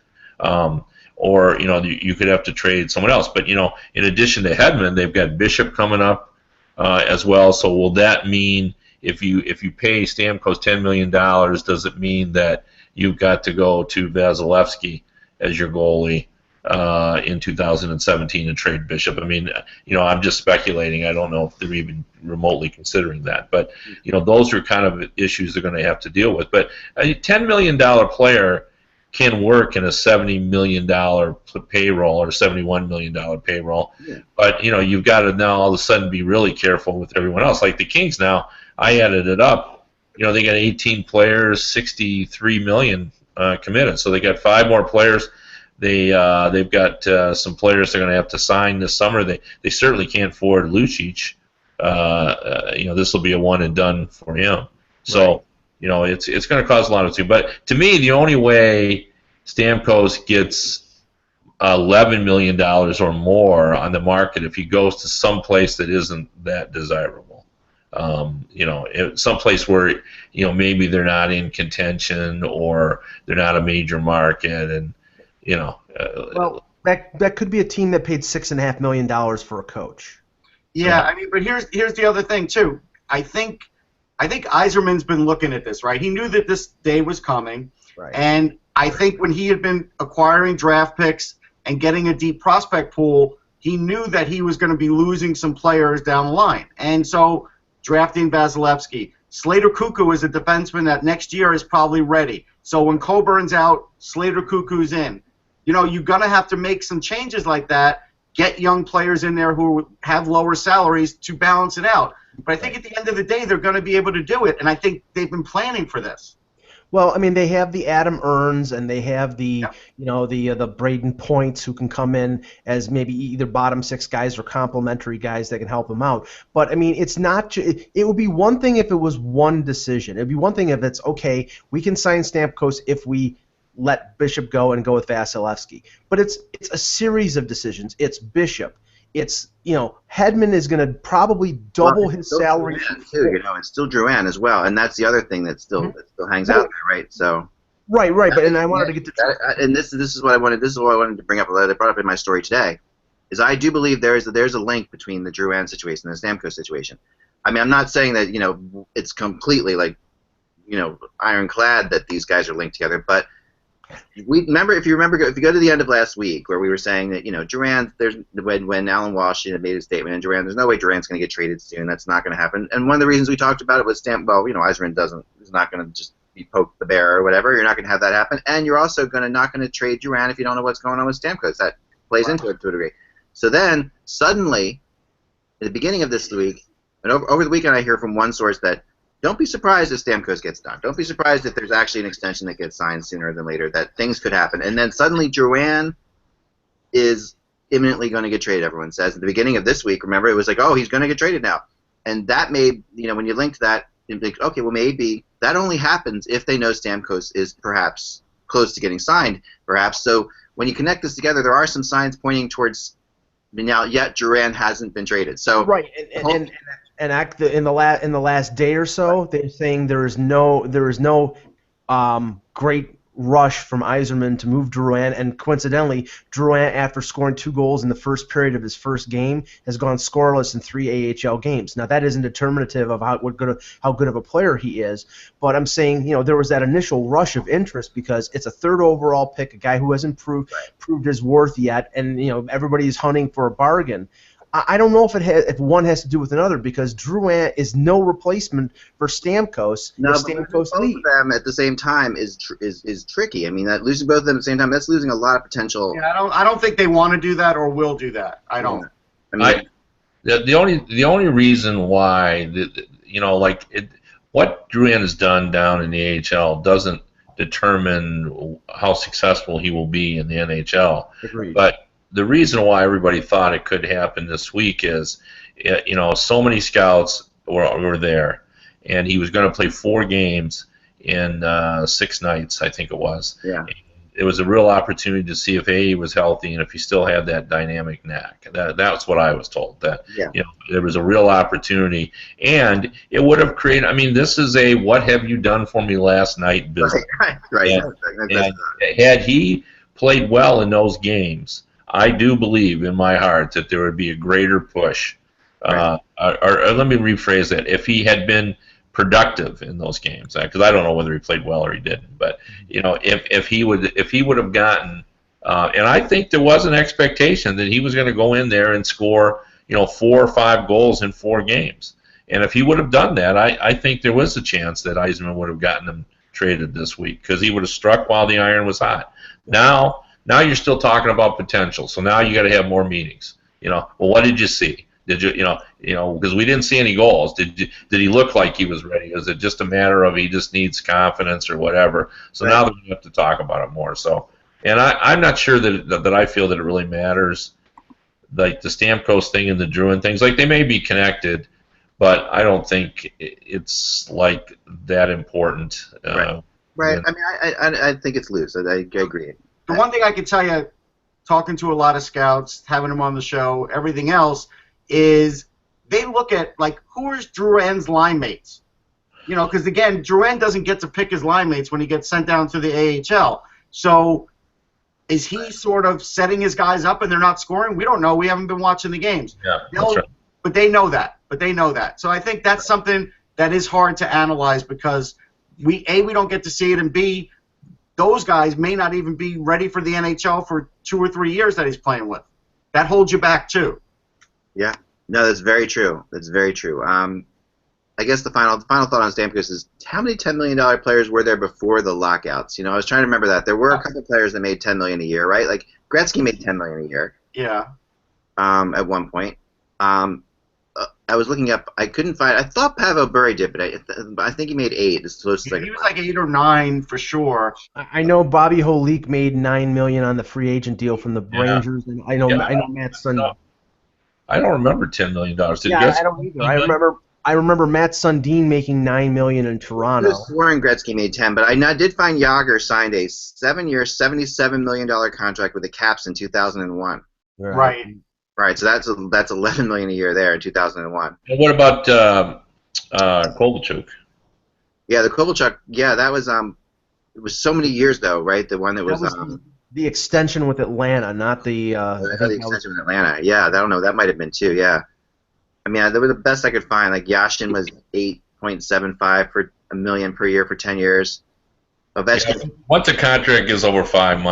Or you could have to trade someone else. But in addition to Hedman, they've got Bishop coming up as well. So will that mean if you pay Stamkos $10 million, does it mean that you've got to go to Vasilevsky as your goalie in 2017 and trade Bishop? I mean, I'm just speculating. I don't know if they're even remotely considering that. But those are kind of issues they're going to have to deal with. But a $10 million player can work in a $70 million payroll or $71 million payroll, but you've got to now all of a sudden be really careful with everyone else. Like the Kings now, I added it up. They got 18 players, $63 million committed. So they got 5 more players. They've got some players they're going to have to sign this summer. They certainly can't afford Lucic. This will be a one and done for him. So. Right. It's going to cause a lot of things. But to me, the only way Stamkos gets $11 million or more on the market if he goes to some place that isn't that desirable. Some place where maybe they're not in contention or they're not a major market, and
well, that could be a team that paid $6.5 million for a coach.
Yeah, I mean, but here's the other thing too. I think Yzerman's been looking at this, right? He knew that this day was coming, right. And I think when he had been acquiring draft picks and getting a deep prospect pool, he knew that he was going to be losing some players down the line. And so drafting Vasilevsky. Slater Cuckoo is a defenseman that next year is probably ready. So when Coburn's out, Slater Cuckoo's in. You're going to have to make some changes like that, get young players in there who have lower salaries to balance it out. But I think at the end of the day, they're going to be able to do it, and I think they've been planning for this.
Well, I mean, they have the Adam Earns, and they have the the Braden Points who can come in as maybe either bottom 6 guys or complementary guys that can help them out. But I mean, it's not. It would be one thing if it was one decision. It'd be one thing if it's okay. We can sign Stamkos if we let Bishop go and go with Vasilevsky. But it's a series of decisions. It's Bishop. It's Hedman is going to probably double his salary
too. It's still Drouin as well, and that's the other thing that still hangs out there, right? So
right. But and I wanted to get to
and this is what I wanted. This is what I wanted to bring up. That I brought up in my story today, is I do believe there's a link between the Drouin situation and the Stamkos situation. I mean, I'm not saying that it's completely like ironclad that these guys are linked together, but. If you go to the end of last week where we were saying that Drouin, when Alan Walsh made a statement, and Drouin, there's no way Duran's going to get traded soon. That's not going to happen. And one of the reasons we talked about it was Yzerman is not going to just be poked the bear or whatever. You're not going to have that happen, and you're also not going to trade Drouin if you don't know what's going on with Stamkos. That plays into it to a degree. So then suddenly, at the beginning of this week, and over the weekend, I hear from one source that. Don't be surprised if Stamkos gets done. Don't be surprised if there's actually an extension that gets signed sooner than later, that things could happen. And then suddenly Drouin is imminently going to get traded, everyone says. At the beginning of this week, remember, it was like, oh, he's going to get traded now. And that made, when you link that, you think, okay, well, maybe that only happens if they know Stamkos is perhaps close to getting signed, perhaps. So when you connect this together, there are some signs pointing towards now yet Duran hasn't been traded. So
right, in the last day or so, they're saying there is no great rush from Yzerman to move Drouin, and coincidentally, Drouin, after scoring 2 goals in the first period of his first game, has gone scoreless in 3 AHL games. Now, that isn't determinative of how good of a player he is, but I'm saying, there was that initial rush of interest because it's a 3rd overall pick, a guy who hasn't proved his worth yet, and everybody's hunting for a bargain. I don't know if one has to do with another because Drouin is no replacement for Stamkos.
No,
if
but
Stamkos
both
leaves.
of them at the same time is tricky. I mean, that losing both of them at the same time, that's losing a lot of potential.
Yeah, I don't think they want to do that or will do that. I don't.
I mean,
the only reason why what Drouin has done down in the AHL doesn't determine how successful he will be in the NHL.
Agreed.
But the reason why everybody thought it could happen this week is, so many scouts were there, and he was going to play 4 games in 6 nights, I think it was.
Yeah.
It was a real opportunity to see if he was healthy and if he still had that dynamic knack. That's what I was told. That there was a real opportunity, and it would have created. I mean, this is a "what have you done for me last night" business.
Right.
And had he played well in those games, I do believe in my heart that there would be a greater push. Or let me rephrase that. If he had been productive in those games, because I don't know whether he played well or he didn't, but if he would have gotten, and I think there was an expectation that he was going to go in there and score 4 or 5 goals in 4 games, and if he would have done that, I think there was a chance that Yzerman would have gotten him traded this week because he would have struck while the iron was hot. Now you're still talking about potential, so now you got to have more meetings. Well, what did you see? Did you, because we didn't see any goals. Did he look like he was ready? Is it just a matter of he just needs confidence or whatever? So now that we have to talk about it more. So, and I'm not sure that I feel that it really matters. Like the Stamkos thing and the Drouin things, like they may be connected, but I don't think it's like that important.
Right. I mean, I think it's loose. I agree.
The one thing I can tell you, talking to a lot of scouts, having them on the show, everything else, is they look at, like, who is Drouin's line mates? Because, again, Drouin doesn't get to pick his line mates when he gets sent down to the AHL. So is he sort of setting his guys up and they're not scoring? We don't know. We haven't been watching the games.
Yeah, that's right.
But they know that. So I think that's something that is hard to analyze because, we don't get to see it, and B, those guys may not even be ready for the NHL for 2 or 3 years that he's playing with. That holds you back, too.
Yeah, no, that's very true. I guess the final thought on Stamkos is how many $10 million players were there before the lockouts? I was trying to remember that. There were a couple players that made $10 million a year, right? Like Gretzky made $10 million a year.
Yeah.
At one point. I was looking up. I couldn't find. I thought Pavel Bure did, but I think he made 8. It's close to
he was like 8 or 9 for sure.
I know Bobby Holik made $9 million on the free agent deal from the Rangers, and I know Matt Sundin.
I don't remember $10 million.
I don't either. I remember Matt Sundin making $9 million in Toronto.
I was swearing Gretzky made 10, but I did find Jágr signed a 7-year, $77 million contract with the Caps in 2001.
Right.
Right, so that's $11 million a year there in 2001.
And what about Kovalchuk?
Yeah, the Kovalchuk. Yeah, that was it was so many years though, right? The one that was
the extension with Atlanta, not the
extension with Atlanta. Yeah, I don't know. That might have been 2. Yeah, I mean, that was the best I could find. Like Yashin was 8.75 for $1 million per year for 10 years. Ovechkin.
Once a contract is over $5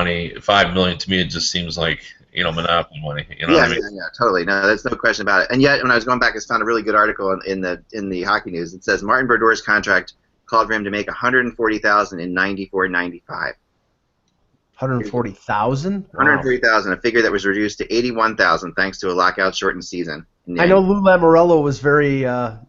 million to me, it just seems like monopoly money. What I mean?
Yeah, totally. No, there's no question about it. And yet, when I was going back, I found a really good article in the Hockey News. It says Martin Berdore's contract called for him to make $140,000 in 94-95.
140,000.
140,000, a figure that was reduced to 81,000 thanks to a lockout-shortened season.
I know Lou Lamoriello was very.
But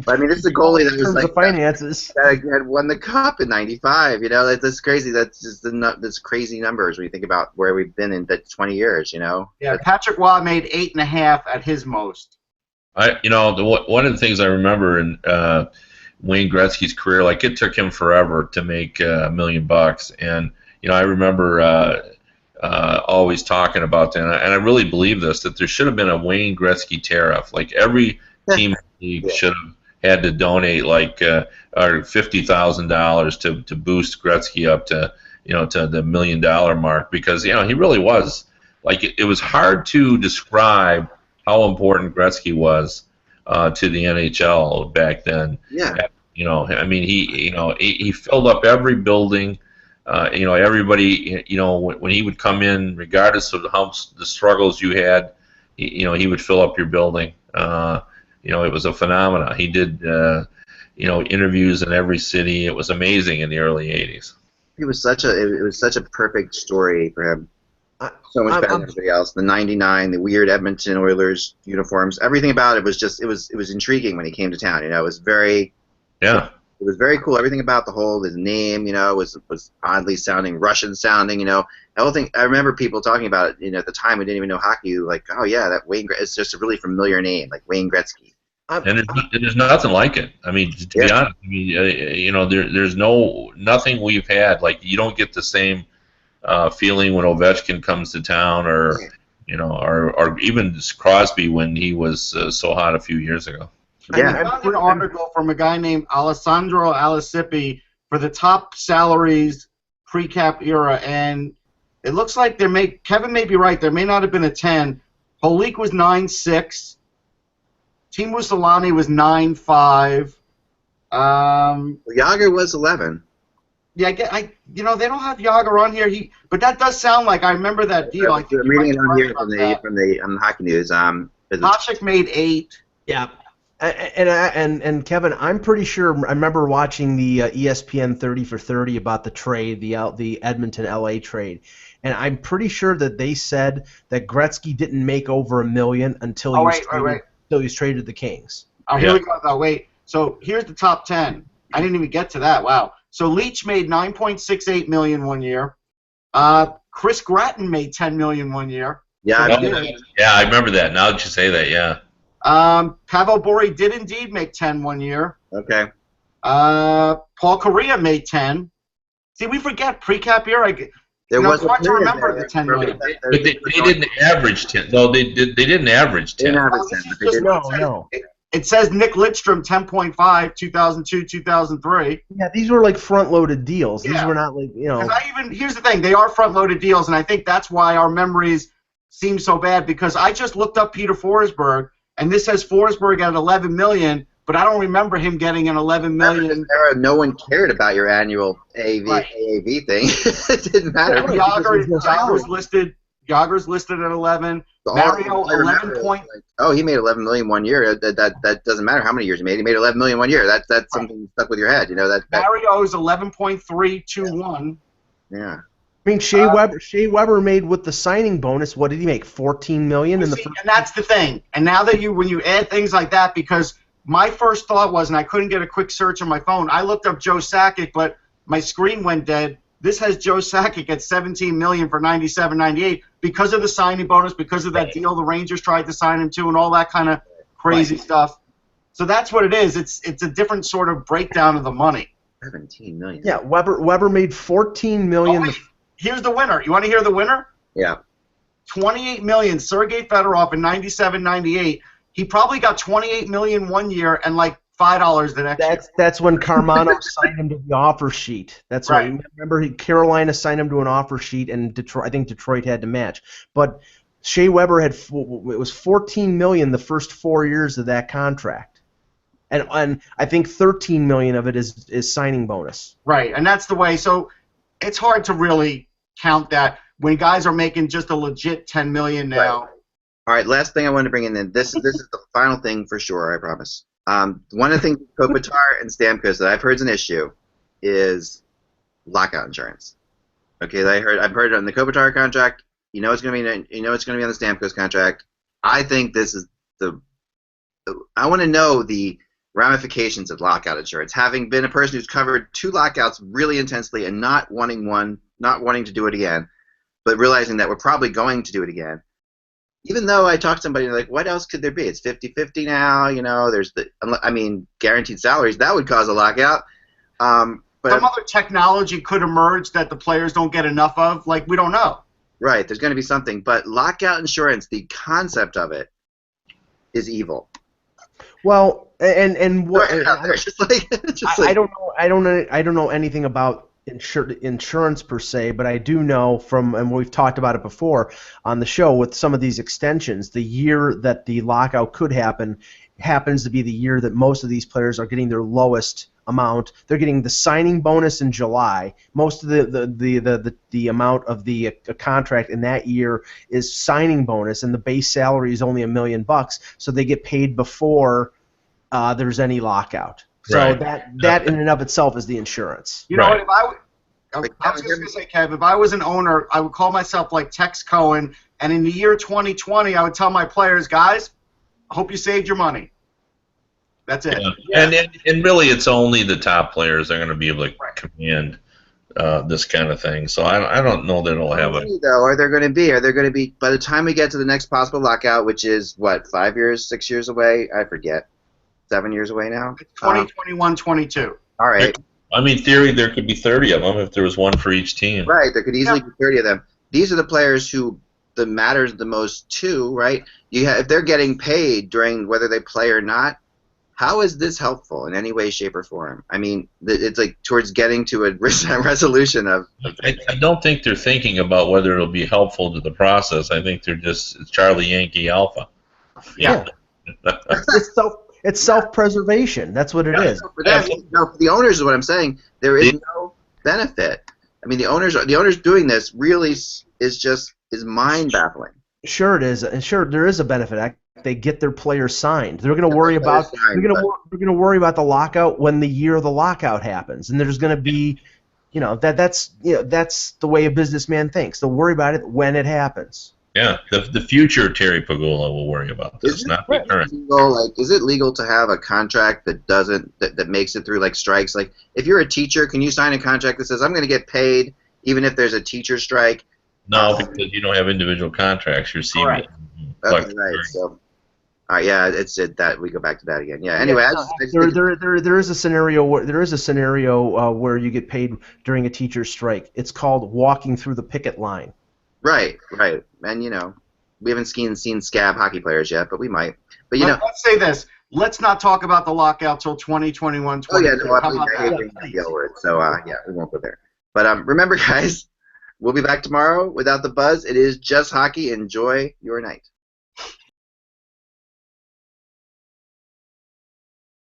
I mean, this is a goalie that was like
the finances
that had won the cup in '95. That's crazy. That's just that's crazy numbers when you think about where we've been in that 20 years.
Yeah, Patrick Waugh made 8.5 at his most.
One of the things I remember in Wayne Gretzky's career, like it took him forever to make $1 million, and I remember always talking about that, and I really believe this, that there should have been a Wayne Gretzky tariff. Like every team in the league should have had to donate like or $50,000 to boost Gretzky up to to the $1 million mark, because he really was like it was hard to describe how important Gretzky was to the NHL back then.
Yeah.
I mean he filled up every building. Everybody, when he would come in, regardless of how the struggles you had, he would fill up your building. It was a phenomenon. He did, interviews in every city. It was amazing in the early '80s.
It was such a perfect story for him. So much better than everybody else. The '99, the weird Edmonton Oilers uniforms, everything about it was just it was intriguing when he came to town. It was very It was very cool. Everything about his name, was oddly sounding, Russian sounding. The whole thing. I remember people talking about it. At the time we didn't even know hockey. Like, oh yeah, that Wayne. It's just a really familiar name, like Wayne Gretzky.
And there's nothing like it. I mean, to be honest, there's nothing we've had. Like, you don't get the same feeling when Ovechkin comes to town, or even Crosby when he was so hot a few years ago.
Yeah, I found an article from a guy named Alessandro Alicipi for the top salaries pre-cap era, and it looks like Kevin may be right. There may not have been a 10. Holik was 9.6. Teemu Selanne was 9.5.
Jágr was 11.
Yeah, they don't have Jágr on here. But that does sound like I remember that deal.
I'm reading it on here from the Hockey News.
Hasek made 8.
Yeah. And Kevin, I'm pretty sure I remember watching the ESPN 30 for 30 about the trade, the Edmonton LA trade, and I'm pretty sure that they said that Gretzky didn't make over $1 million until he was traded to the Kings.
Oh, here we go. Wait. So here's the top 10. I didn't even get to that. Wow. So Leach made $9.68 million one year. Chris Gratton made $10 million one year.
Yeah,
I remember that. Now that you say that, yeah.
Pavel Bure did indeed make 10 one year.
Okay.
Paul Correa made 10. See, we forget pre-cap era. It's hard to remember the 10 million.
But they didn't average 10. No, they didn't average 10.
No.
It says Nick Lidstrom 10.5, 2002, 2003.
Yeah, these were like front-loaded deals. These were not like
Here's the thing: they are front-loaded deals, and I think that's why our memories seem so bad. Because I just looked up Peter Forsberg. And this says Forsberg at $11 million, but I don't remember him getting an $11 million.
No one cared about your annual AAV thing. It didn't matter.
Jágr's listed at 11. Mario 11 .
Oh, he made $11 million one year. That doesn't matter how many years he made. He made $11 million one year. That's something stuck with your head.
Mario's 11.321.
Yeah.
I mean, Shea Weber made with the signing bonus. What did he make? $14 million in the first.
And that's the thing. And now that when you add things like that, because my first thought was, and I couldn't get a quick search on my phone, I looked up Joe Sakic, but my screen went dead. This has Joe Sakic at $17 million for 97-98 because of the signing bonus, because of that deal the Rangers tried to sign him to, and all that kind of crazy stuff. So that's what it is. It's a different sort of breakdown of the money.
$17 million.
Yeah, Weber made $14 million.
Here's the winner. You want to hear the winner?
Yeah.
$28 million. Sergei Fedorov in 97-98. He probably got $28 million one year and like $5 the next year.
That's when Carmano signed him to the offer sheet. That's right. Remember, Carolina signed him to an offer sheet, and I think Detroit had to match. But Shea Weber it was $14 million the first 4 years of that contract, and I think $13 million of it is signing bonus.
Right, and that's the way. So it's hard to really count that when guys are making just a legit $10 million now.
Right. All right, last thing I want to bring in. This is the final thing for sure, I promise. One of the things Kopitar and Stamkos that I've heard is an issue is lockout insurance. Okay, I've heard it on the Kopitar contract. It's going to be on the Stamkos contract. I think this is I want to know the ramifications of lockout insurance. Having been a person who's covered 2 lockouts really intensely and not wanting to do it again, but realizing that we're probably going to do it again. Even though I talked to somebody like, what else could there be? It's 50-50 now. There's guaranteed salaries. That would cause a lockout. But
some other technology could emerge that the players don't get enough of. Like, we don't know.
Right, there's going to be something, but lockout insurance, the concept of it, is evil.
Well, and what?
It's just like,
I don't know. I don't know anything about insurance per se, but I do know from, and we've talked about it before on the show with some of these extensions. The year that the lockout could happen happens to be the year that most of these players are getting their lowest amount. They're getting the signing bonus in July. Most of the amount of the contract in that year is signing bonus, and the base salary is only $1 million. So they get paid before there's any lockout. So
Right.
that in and of itself is the insurance.
You know
Right.
what? I was just going to say, Kev, if I was an owner, I would call myself like Tex Cohen, and in the year 2020, I would tell my players, guys, I hope you saved your money. That's it.
Yeah. And really, it's only the top players that are going to be able to command this kind of thing. So I don't know that it'll have a.
Though, are there going to be? Are there going to be? By the time we get to the next possible lockout, which is what, 5 years, 6 years away? I forget. 7 years away now.
2021, 22.
All right.
I mean, theory, there could be 30 of them if there was one for each team.
Right. There could easily be 30 of them. These are the players who the matters the most to, right? If they're getting paid during whether they play or not. How is this helpful in any way, shape, or form? I mean, it's like towards getting to a resolution of.
I don't think they're thinking about whether it'll be helpful to the process. I think they're just Charlie Yankee Alpha.
Yeah. It's self-preservation. That's what it is.
For them, for the owners is what I'm saying. There is no benefit. I mean, the owners doing this really is mind-baffling.
Sure it is, and sure there is a benefit. They get their players signed. They're going to worry about the lockout when the year of the lockout happens, and there's going to be, that's the way a businessman thinks. They'll worry about it when it happens.
Yeah, the future Terry Pagula will worry about this, not the current.
Is it legal to have a contract that makes it through like strikes? Like, if you're a teacher, can you sign a contract that says I'm going to get paid even if there's a teacher strike?
No, because you don't have individual contracts. You're CBA.
Right. Okay, right. So, all right, yeah, that we go back to that again. Yeah. Anyway,
there is a scenario where you get paid during a teacher's strike. It's called walking through the picket line.
Right, and we haven't seen scab hockey players yet, but we might. But
let's say this: let's not talk about the lockout till 2021.
Oh yeah, no, I hate the yell word. So yeah, we won't go there. But remember, guys, we'll be back tomorrow without the buzz. It is just hockey. Enjoy your night.